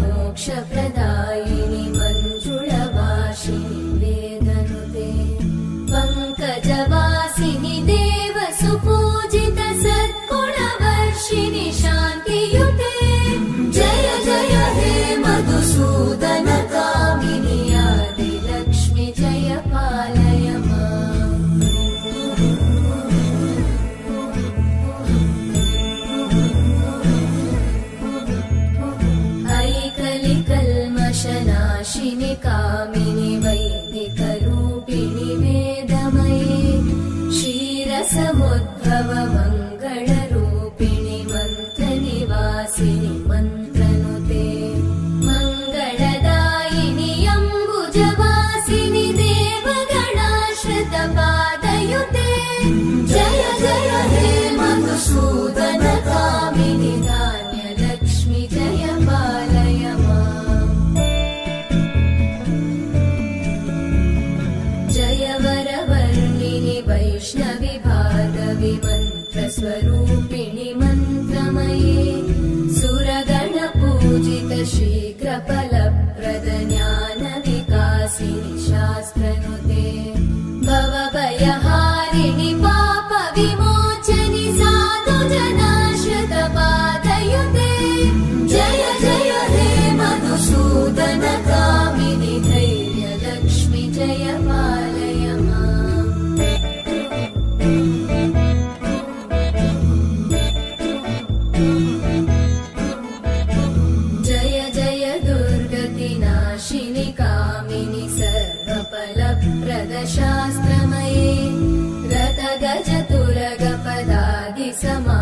मोक्षप्रदायिनि मञ्जुळवासिनि वेदनुते पङ्कजवासिनि देवसुपूजित सद्गुणवर्षिणि शान्तियुते जय जय हे मधुसूदन कामिनि आदिलक्ष्मि जय पालय माम् ऐकलिकल्मषनाशिनि कामिनि वैदिकरूपिणि वेदमये क्षीरसमुद्भव मङ्गलरूपिणि मन्त्रनिवासिनि मन्त्रनुते मङ्गलदायिनि अम्बुजवासिनि देवगणाश्रितपादयुते जय जय हे मधुसूदन कामिनि धान्यलक्ष्मि जय पालय माम् जय वरवर्णिनि वैष्णवि भार्गवि मन्त्रस्वरूपिणि मन्त्रमये सुरगणपूजित शीघ्रफलप्रद ज्ञानविकासिनि शास्त्रनुते भवभयहारिणि पापविमोचनि साधुजनाश्रितपादयुते जय जय हे मधुसूदन कामिनि धैर्यलक्ष्मि जय पालय माम् जय जय दुर्गतिनाशिनि कामिनि सर्वफलप्रद शास्त्रमये रतगजतुरगपदादिसमा